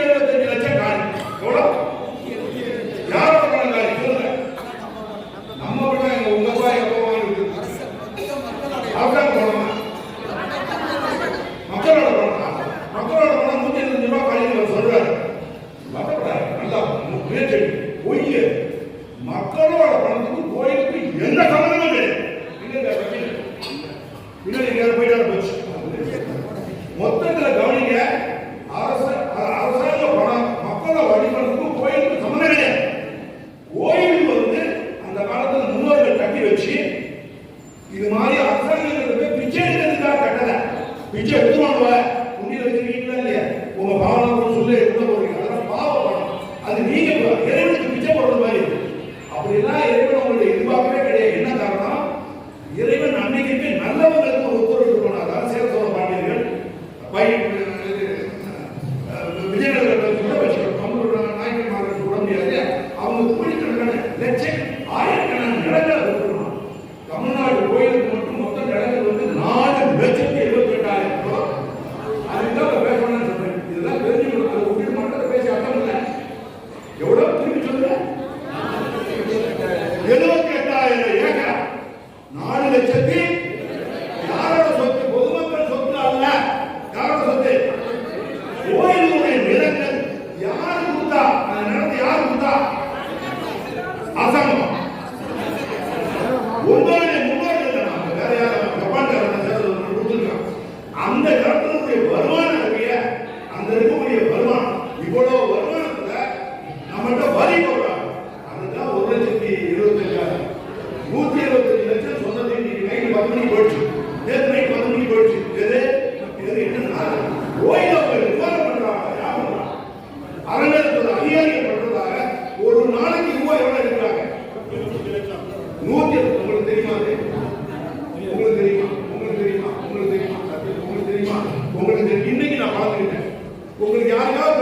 175 லட்சம் காணி. எவ்வளவு? யாரோட பணம் காணி? சொல்லுங்க. நம்ம பணம் எங்க உங்க ரூபாய் எப்போ இருக்கு? அவதான் பணமா? மக்களோட பணம். மக்களோட பணம் 125 ரூபாய் காணி சொல்றாரு. நல்லா முயற்சி பொய்ய மக்களோட பணத்துக்கு கோயிலுக்கு எந்த சம்பந்தமும் கிடையாது. பின்னாடி போயிட்டு போச்சு. மொத்தத்தில் கவனிங்க, அரசாங்க பணம் மக்களோட வழிபடுறதுக்கும் கோயிலுக்கு சம்பந்தம் கிடையாது. கோயில் வந்து அந்த காலத்தில் முன்னோர்கள் கட்டி வச்சு இது மாதிரி அரசாங்கங்களுக்கு பிச்சை எடுக்கிறதுக்காக கட்டல. பிச்சை எடுத்துவாங்க புண்ணிய வச்சிருக்கீங்களா இல்லையா? உங்க பாவனை சொல்லி எடுத்து போறீங்க. அதெல்லாம் பாவ பணம். அது நீங்க இறைவனுக்கு பிச்சை போடுறது மாதிரி. அப்படிலாம் இறைவன் உங்களுடைய எதிர்பார்க்கவே கிடையாது. என்ன காரணம்? இறைவன் அன்னைக்கு நல்லவங்களுக்கு ஒரு உத்தரவு போனாதான் சேர சோழ பாண்டியர்கள் விஜயநகர நாயக்கர் கூட முடியாது. அவங்க கோடிக்கணக்கான லட்சம் ஆயிரக்கணக்கான நிலங்களை கொடுக்கணும். தமிழ்நாடு கோயிலுக்கு மட்டும் மொத்த நிலங்கள் வந்து 4,78,000 ரூபாய். அதுதான் பேசணும்னு சொல்றேன். இதெல்லாம் தெரிஞ்சு விட்டு மட்டும் பேசி அர்த்தம் இல்லை. எவ்வளவு திரும்பி சொல்ற? 78,000 ஏக்கர். 4 லட்சத்தி யாரோட சொத்து? பொதுமக்கள் சொத்து அல்ல. யாரோட சொத்து? கோயிலுடைய நிலங்கள். யார் கொடுத்தா? அந்த நிலத்தை யார் கொடுத்தா? அரசாங்கம். உங்களுடைய முன்னோர்கள் வேற யாரும் கொடுத்துருக்காங்க. அந்த நிலத்தினுடைய வருமானம் இருக்கைய அந்த இருக்கக்கூடிய வருமானம் இவ்வளவு வருமானத்துல நம்மகிட்ட வரி போடுறாங்க. அதுதான் 1,25,000. 175 லட்சம் சொன்னது இன்னைக்கு நைட் 10 மணிக்கு போயிடுச்சு. நேற்று நைட் 10 மணிக்கு போயிடுச்சு. இது என்னன்னா கோயில விவரம் பண்றாங்க. யார் பண்றாங்க? அரங்கத்தில் அதிகாரிகள் பண்றதாக ஒரு நாளைக்கு ரூபாய் எவ்வளவு எடுக்கிறாங்க? 100. உங்களுக்கு தெரியுமா? உங்களுக்கு தெரியுமா? உங்களுக்கு தெரியுமா? உங்களுக்கு தெரியுமா? உங்களுக்கு தெரியுமா? உங்களுக்கு இன்னைக்கு நான் பார்த்துக்கிட்டேன். உங்களுக்கு யாருக்காவது